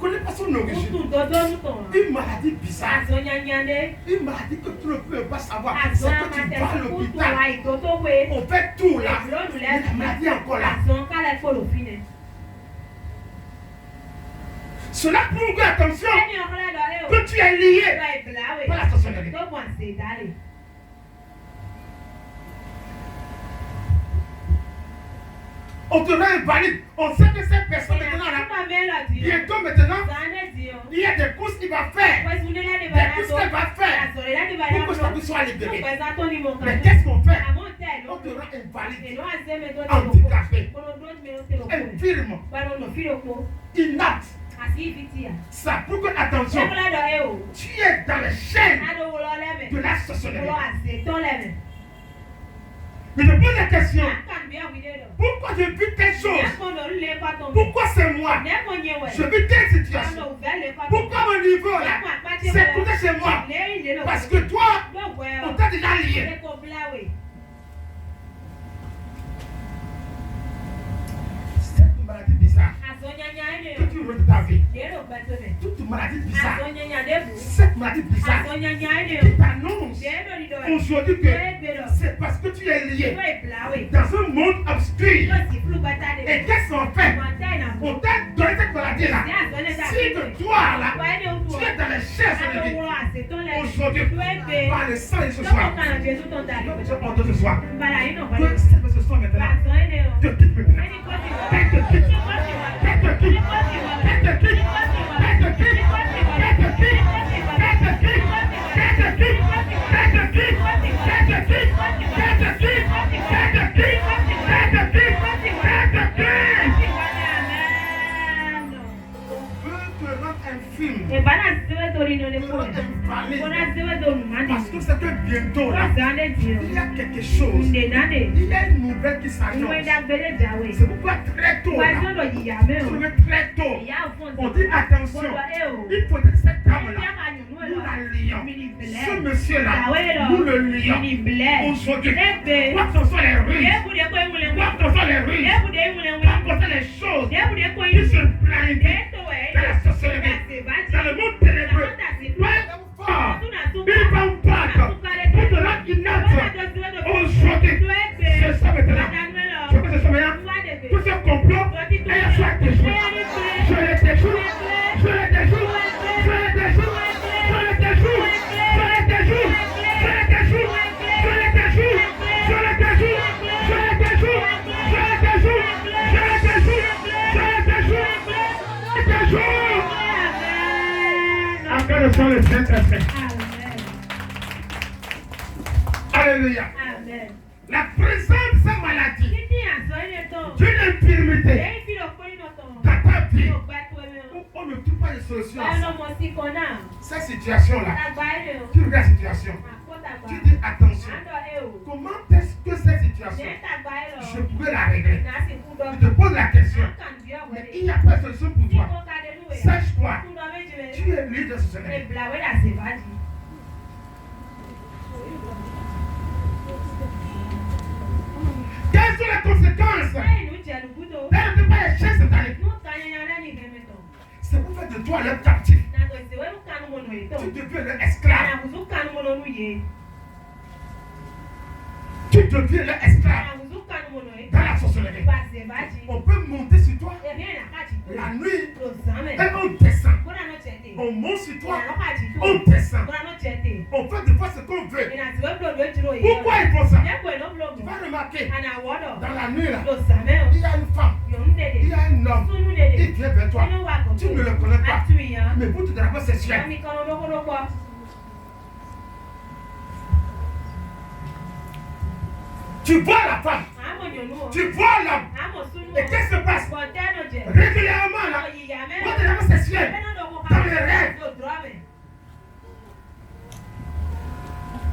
connais pas son origine. Une maladie bizarre. Une maladie que tu ne peux pas savoir. C'est que tu vas à l'hôpital. On fait tout là. Mais la maladie est encore là. Cela prouve que, attention, que tu es lié par la sorcellerie. On te rend invalide. On sait que cette personne maintenant là, bientôt maintenant, il y a des courses qu'il va faire. Des courses qu'elle va faire pour que ça soit libéré. Mais qu'est-ce qu'on fait? On te rend invalide, handicapé, infirme, inapte. Ça prouve que, attention, tu es dans les chaînes de la sorcellerie. Mais je pose la question, pourquoi je vis telle chose? Pourquoi c'est moi? Je vis telle situation. Pourquoi mon niveau là, c'est tout chez moi? Parce que toi, on t'a déjà lié. Cette maladie bizarre que tu veux de ta vie, toute maladie bizarre, cette maladie bizarre qui t'annonce aujourd'hui que c'est parce que tu es lié dans un monde obscur. Et qu'est-ce qu'on fait? On t'a donné cette maladie là. Si de toi là, tu es dans les chaises de vie, aujourd'hui, par le sang de ce soir, je porte ce soir, que ce soir maintenant, te quitte maintenant. Parce que c'est que bientôt là, il y a quelque chose, il y a une nouvelle qui s'annonce. C'est pourquoi très tôt là, très tôt, on dit attention, il faut que cette dame là, nous la lions. Ce monsieur là, nous le lions. Aujourd'hui, quoi que ce soit les rues, quoi que ce soit les rues, quoi que ce soit les choses qui se planifient dans la sorcellerie, dans le monde ténébreux, fort, il va me battre pour te rendre inapte. Aujourd'hui, c'est ça maintenant. Je veux que ce soit maintenant. Tout ce complot, elle soit déjouée. Je les déjoue, je les déjoue, je les déjoue, je les déjoue, je les déjoue, je les déjoue, je les déjoue, je les déjoue, je les déjoue, je les déjoue, je les déjoue, je les déjoue, je les déjoue. Encore le sang le Saint-Esprit. Alléluia. Amen. La présence de cette maladie, d'une infirmité, dans ta vie, on ne trouve pas de solution à ça. Cette situation-là, tu regardes la situation, tu dis attention, comment est-ce que cette situation, je pourrais la régler? Tu te poses la question, mais il n'y a pas de solution pour toi. Sache-toi, tu es libre de ce sommeil. Quelles sont les conséquences? D'ailleurs, pas les chaînes sataniques. C'est pour faire de toi leur captif. Tu deviens leur esclave. Tu deviens leur esclave dans la sorcellerie. On peut monter sur toi la nuit et on descend. On monte sur toi, on descend. On fait de fois ce qu'on veut. Pourquoi ils font ça? Tu vas remarquer, dans la nuit là, il y a une femme, il y a un homme, il vient vers toi. Tu ne le connais pas, mais pour te draper sexuel. Tu vois la femme, tu vois l'homme. Et qu'est-ce qui se passe? Régulièrement là, pour te draper sexuel, dans les rêves.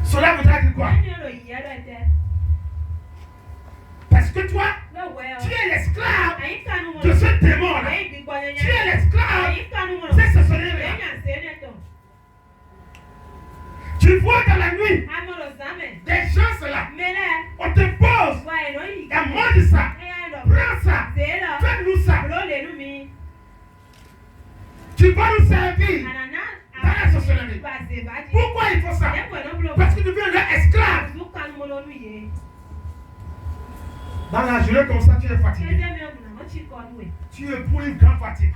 Cela voudra dire quoi? Parce que toi, tu es l'esclave de ce démon-là. Tu es l'esclave de ce sorcellerie-là. Tu vois dans la nuit des gens là. On te pose. Et mange ça. Prends ça. Fais-nous ça. Tu vas nous servir dans la sorcellerie. Pourquoi il faut ça? Parce que tu deviens leur esclave. Dans la journée comme ça, tu es fatigué. Tu es pour une grande fatigue.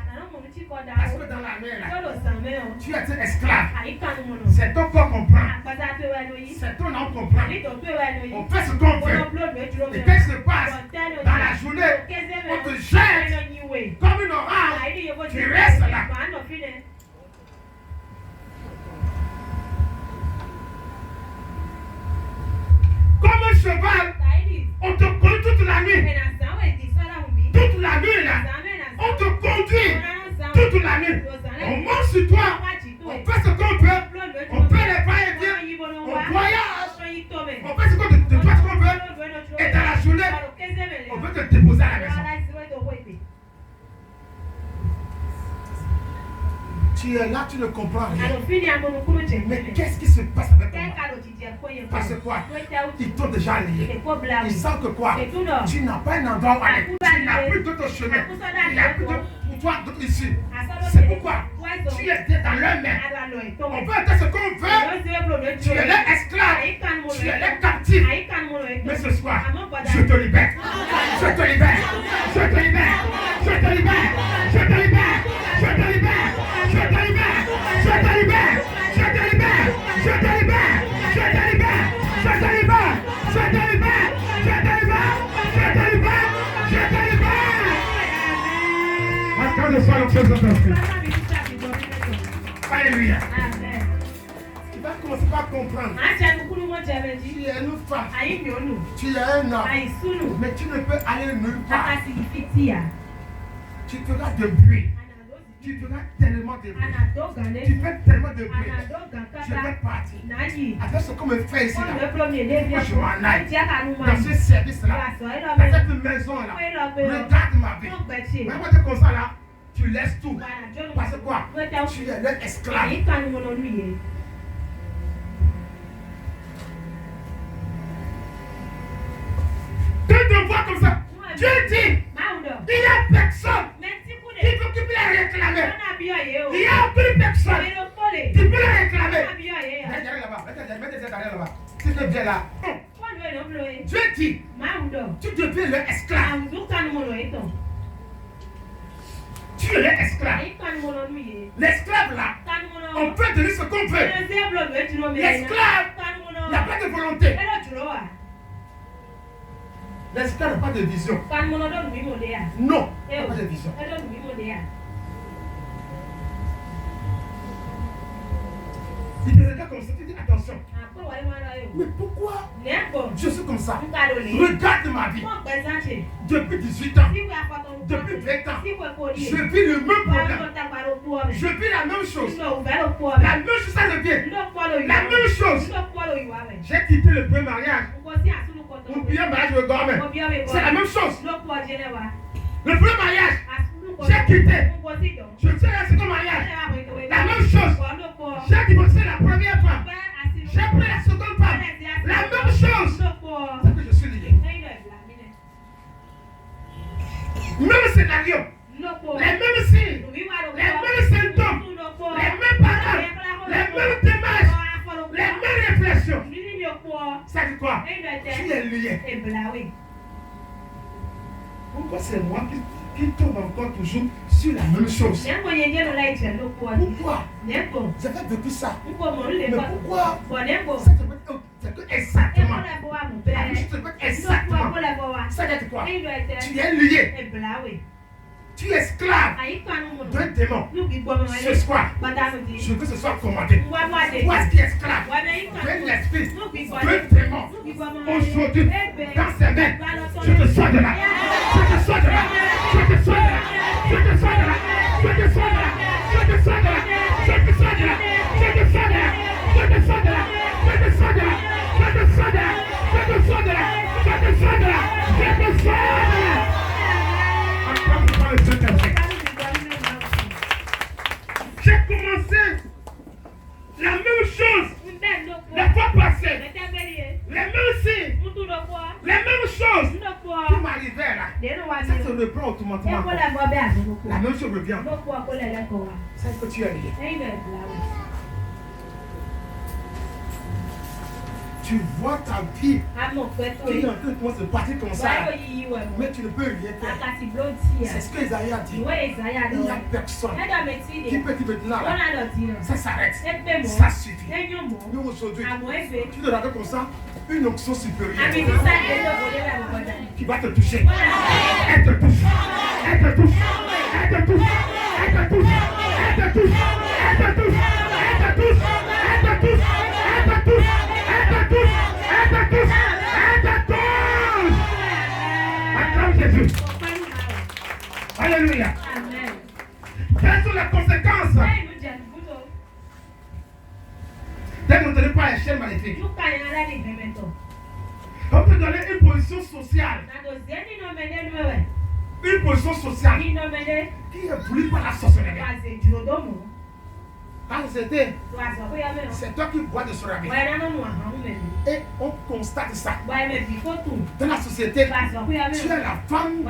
Parce que dans la mer, là, tu es un esclave. C'est ton corps qu'on prend. C'est ton âme qu'on prend. On fait ce qu'on veut. Et qu'est-ce qui se passe? Dans la journée, on te jette comme une orange. Tu restes là. Comme un cheval, on te conduit toute la nuit. Toute la nuit là, on te conduit toute la nuit. On monte sur toi, on fait ce qu'on peut, on paie les va et vient, on voyage, on fait ce qu'on veut. Et dans la journée, on veut te déposer à la maison. Tu es là, tu ne comprends rien. Mais qu'est-ce qui se passe avec toi? Parce que quoi? Ils t'ont déjà lié. Ils savent que quoi? Tu n'as pas un endroit où aller. Tu n'as plus d'autre chemin. Il n'y a plus pour toi d'autre ici. C'est pourquoi tu es dans leur main. On peut faire ce qu'on veut. Tu es leur esclave. Tu es leur captif. Mais ce soir, je te libère. Je te libère. Je te libère. Je te libère. Je te libère. Je te libère. Je te libère. Je te libère. Je te libère. Je te libère. Je te libère. Je te libère. Je te libère. Je te libère. Je te libère. Je te libère. Quand je sois le président d'Afrique. Alléluia. Tu vas commencer par comprendre. Tu es une femme. Tu es un homme. Mais tu ne peux aller nulle part. Tu feras de bruit. Tu feras tellement de bruit. Tu fais tellement de bruit. Je vais partir. Avec ce qu'on me fait ici, là, je m'en aille. Dans ce service-là, dans cette maison-là, regarde ma vie. Même quand tu es comme ça, là, tu laisses tout. Parce que quoi? Tu es leur esclave. Tu te vois comme ça. Dieu dit, il n'y a personne qui peut les réclamer. Il n'y a plus personne qui peut les réclamer. Mets là-bas. Si tu viens là. Dieu dit, tu deviens leur esclave. Tu es leur esclave. L'esclave là, on peut donner ce qu'on veut. L'esclave n'a pas de volonté. L'esclave n'a pas de vision. Non, il n'a pas de vision. Il te regarde comme ça, tu dis attention. Mais pourquoi je suis comme ça? Regarde ma vie. Depuis 18 ans, depuis 20 ans, je vis le même problème. Je vis la même chose. La même chose, ça revient. La même chose. J'ai quitté le premier mariage. Mon premier mariage, je dormais. C'est la même chose. Le premier mariage, j'ai quitté. Je tiens à ce mariage. La même chose. J'ai divorcé la première femme. J'ai pris la seconde femme. La même chose. C'est que je suis lié. Même scénario. Les mêmes signes. Les mêmes symptômes. Les mêmes paroles. Les mêmes démarches. Les mêmes réflexions. Ça dit quoi? Tu es lié. Pourquoi c'est moi qui tombe encore toujours sur la même chose? Pourquoi? J'avais vécu ça. Mais pourquoi? C'est que exactement. Exactement. Ça veut dire quoi? Tu es lié. Tu es esclave d'un démon. Ce soir, je veux que ce soit commandé. Toi qui es esclave d'un esprit, d'un démon, aujourd'hui, dans ses mains, je te sors de là. Je te sors de là. Je te sors de là. Je te sors de là. Je te sors de là. Je te sors de là. Je te sors de là. Je te sors de là. Je te sors de là. Je te sors de là. Je te sors de là. Je te sors de là. Je te sors de là. Je te sors de là. J'ai commencé la même chose la fois passée. Les mêmes signes, les mêmes choses qui m'arrivaient là. Ça se le prend automatiquement. La même chose revient. C'est que tu es lié. Tu vois ta vie qui est en train de se partir comme ça, mais tu ne peux rien faire. C'est ce que Isaïe a dit. Il n'y a personne qui peut dire maintenant, ça s'arrête, ça suffit. Mais aujourd'hui, tu te regardes comme ça, une onction supérieure qui va te toucher. Elle te touche, elle te touche, elle te touche, elle te touche, elle te touche, elle te touche, elle te touche, elle te touche, elle te touche, elle te touche. Acclame Jésus. Alléluia. Quelles sont les conséquences de ne donner pas l'échelle maléfique? On peut donner une position sociale. Une position sociale qui est voulue par la sorcellerie. Quand c'était, c'est toi qui bois de sorcellerie. Et on constate ça. Dans la société, tu es la femme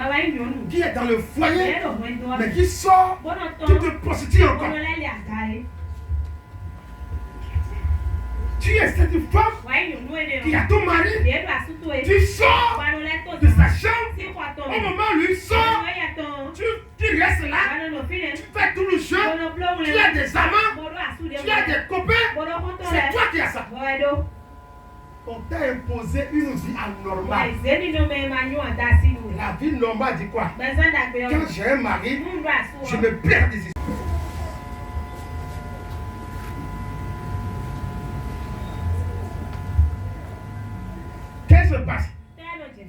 qui est dans le foyer, mais qui sort, tu te prostitues encore. Tu es cette femme qui a ton mari, tu sors de sa chambre, au moment où lui sort, tu restes là, tu fais tout le jeu, tu as des amants, tu as des copains, c'est toi qui as ça. On t'a imposé une vie anormale. La vie normale dit quoi? Quand j'ai un mari, je me perds des histoires. Qu'est-ce qui se passe?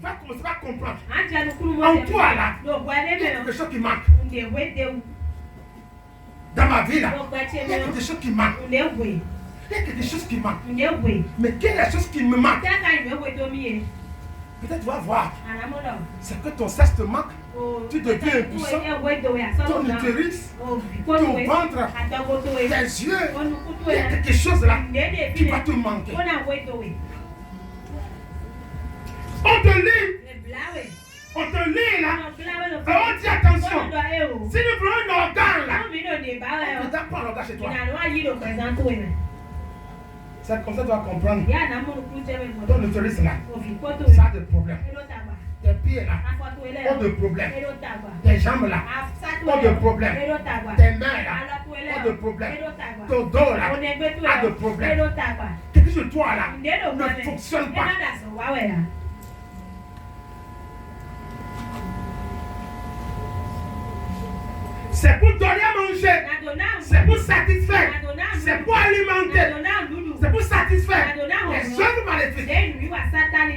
Va commencer à comprendre. En toi là, il y a quelque chose qui manque. Dans ma vie là, il y a quelque chose qui manque. Il y a quelque chose qui manque. Mais quelle est la chose qui me manque? Peut-être tu vas voir. C'est que ton sexe te manque. Tu deviens impuissant. Ton utérus, ton ventre, tes yeux. Il y a quelque chose là qui va te manquer. On te lit. On te lit là. Et on dit attention. Si nous prenons un organe là, on ne donne pas l'organe chez toi. C'est comme ça que tu vas comprendre. Ton utérus là, ça a des problèmes. Tes pieds là, ont des problèmes. Tes jambes là, ont des problèmes. Tes mains là, ont des problèmes. Ton dos là, a des problèmes. Quelque chose de toi là ne fonctionne pas. C'est pour donner à manger, c'est pour satisfaire, c'est pour alimenter, c'est pour satisfaire les œuvres maléfiques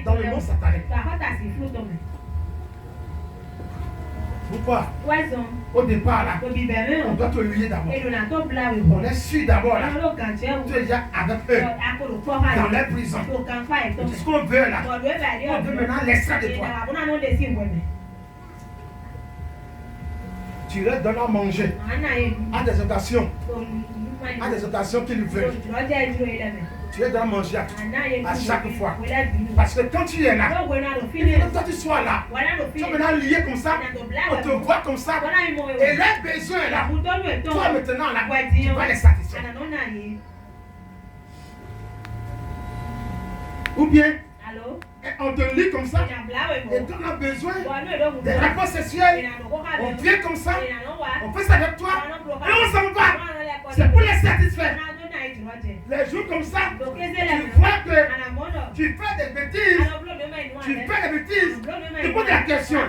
dans le monde satanique. Pourquoi? Au départ là, on doit te lier d'abord. On est sûr d'abord là, tu es déjà avec eux dans les prisons. Ce qu'on veut là, on veut maintenant l'extrait de toi. Tu leur donnes à manger à des occasions qu'ils veulent. Tu leur donnes à manger à chaque fois. Parce que quand tu es là, il faut que toi tu sois là. Tu es maintenant lié comme ça, on te voit comme ça. Et les besoins là, toi maintenant là, tu vas les satisfaire. Ou bien, on te lit comme ça, et quand on a besoin des rapports sexuels, on vient comme ça, on fait ça avec toi, et on s'en va. C'est pour les satisfaire. Les jours comme ça, tu vois que tu fais des bêtises, tu poses la question,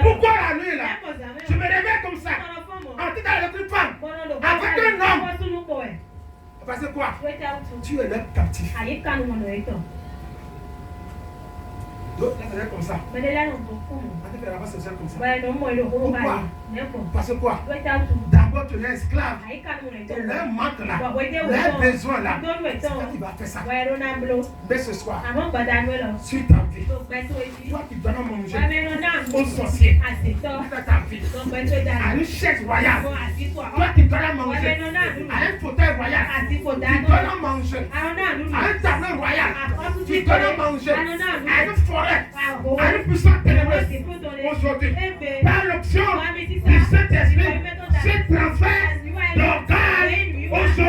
pourquoi la nuit là, je me réveille comme ça, en train d'aller avec une femme, avec un homme. Parce que quoi? Tu es leur captif. Donc, là, c'est comme ça. On te fait la race sociale comme ça. Pourquoi? Parce que quoi? D'abord, tu es esclave. Et leur manque là, leur besoin là, c'est toi qui vas faire ça. Mais ce soir, sur ta vie, toi qui donnes à manger aux sorciers, dans ta vie, à une chaise royale, toi qui donnes à manger à un fauteuil royal, tu donnes à manger à un tableau royal, tu donnes à manger à une forêt, à une puissance ténébreuse. Aujourd'hui, par le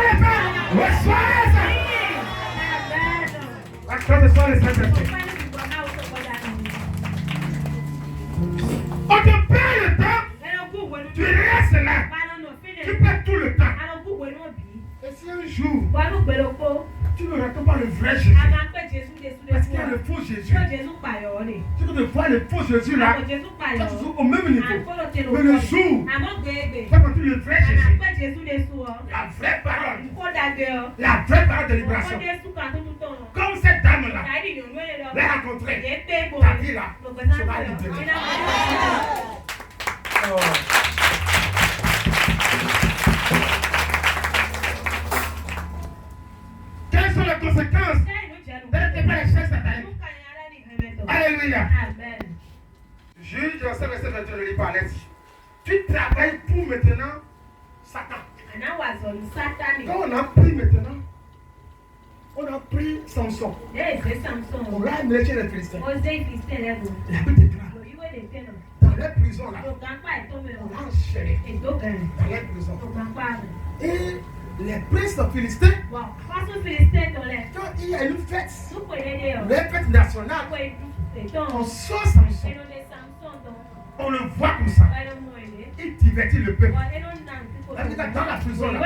le Père. Reçois ça. Accorde le Saint-Esprit. On te prend le temps. Tu restes là. Tu perds tout le temps. Et si un jour, tu ne racontes pas le vrai Jésus, parce qu'il y a le faux Jésus. Tu peux te voir le faux Jésus là, ça se trouve au même niveau. Mais le jour, quand tu le vrai Jésus. La vraie parole. La vraie parole de libération. Comme cette dame-là l'a rencontrée, ta vie là sera libérée. Quelles sont les conséquences d'être pas les chefs sataniques? Alléluia. Juge dans ce verset 21, ne lis pas, allez-y. Tu travailles pour maintenant Satan. Quand on a pris maintenant, on a pris Samson. On l'a amené chez les Philistins. La Bible déclare. Dans les prisons là, on l'a enchaîné. Dans les prisons. Et les princes philistins, quand il y a une fête, une fête nationale, on sort Samson. On le voit comme ça. Il divertit le peuple. Dans la prison là,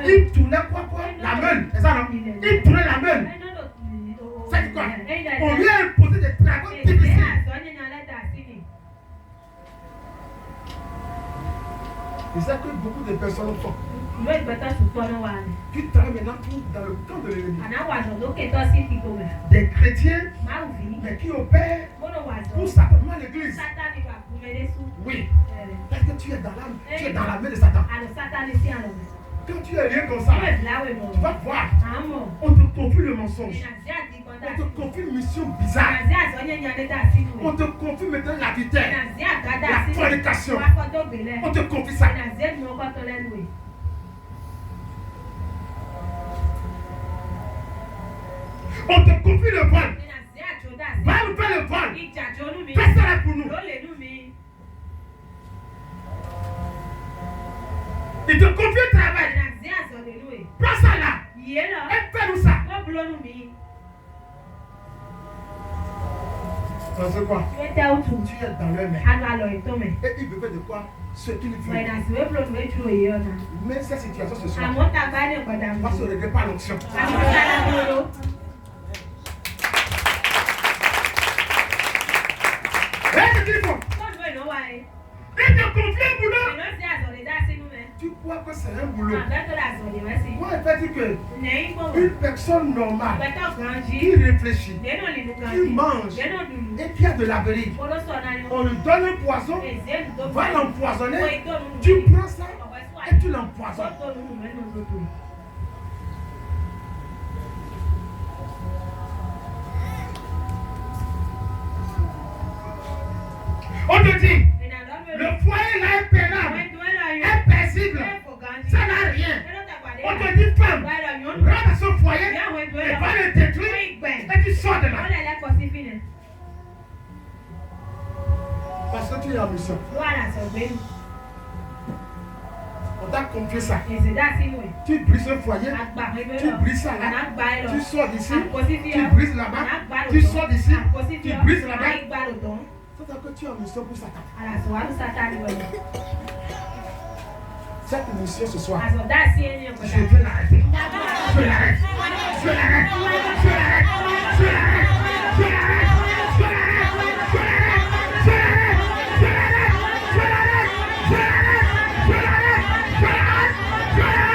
il tournait quoi? La main. C'est ça non? Il tournait la main. C'est quoi? On lui a imposé des travaux difficiles. C'est ça que beaucoup de personnes font. Tu travailles maintenant dans le camp de l'ennemi. Des chrétiens, mais qui opèrent pour Satan, l'église. Oui. Parce que tu es dans l'âme, tu es dans la main de Satan. Quand tu es lié comme ça, tu vas voir. On te confie le mensonge. On te confie une mission bizarre. On te confie maintenant la vitesse, la fornication. On te confie ça. On te confie le vol. Va nous faire le vol. Fais ça là pour nous. Il te confie le travail. Prends ça là. Et fais-nous ça. C'est quoi? Tu es dans leur main. Et il veut faire de quoi? Ce qu'il veut. Mais cette situation ce soir va se régler par l'onction. Qu'est-ce qu'il faut? Il te confie le boulot. Tu crois que c'est un boulot? Moi, je vais dire que une personne normale qui réfléchit, qui mange et qui a de l'avenir, on lui donne un poison, va l'empoisonner, tu prends ça et tu l'empoisonnes. On te dit, le foyer là est pénable, est paisible, ça n'a rien. On te dit, femme, rentre à ce foyer et va le détruire et tu sors de là. Parce que tu es en mission. On t'a confié ça. Tu brises ce foyer, tu brises ça là, tu sors d'ici, tu brises là-bas, tu sors d'ici, tu brises là-bas. C'est que tu es en mission pour Satan. Cette mission ce soir, je vais l'arrêter. Je l'arrête. Je l'arrête. Je l'arrête. Je l'arrête. Je l'arrête. Je l'arrête. Je l'arrête. Je l'arrête. Je l'arrête. Je l'arrête. Je l'arrête. Je l'arrête. Je l'arrête.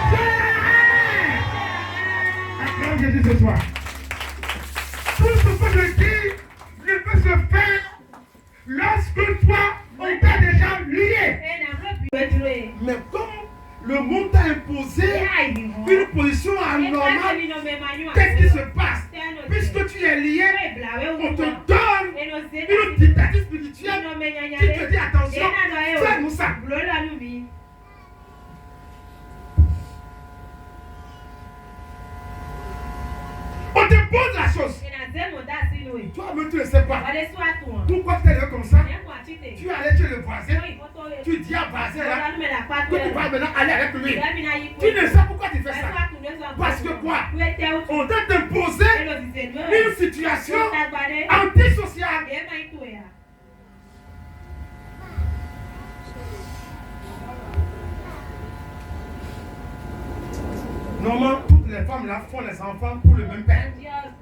Je l'arrête. Acclame Jésus ce soir. Tout ce que je dis ne peut se faire lorsque toi, on t'a déjà lié. Mais comme le monde t'a imposé une position anormale, qu'est-ce qui se passe? Puisque tu es lié, on te donne une dictature spirituelle qui te dit attention, fais-nous ça. On te pose la chose. Toi-même, tu ne sais pas. Pourquoi tu es là comme ça? Tu es allé chez le voisin. Tu dis à voisin là que tu vas maintenant aller avec lui. Tu ne sais pourquoi tu fais ça. Parce que quoi? On t'a imposé une situation antisociale. Normalement, toutes les femmes là font les enfants pour le même père.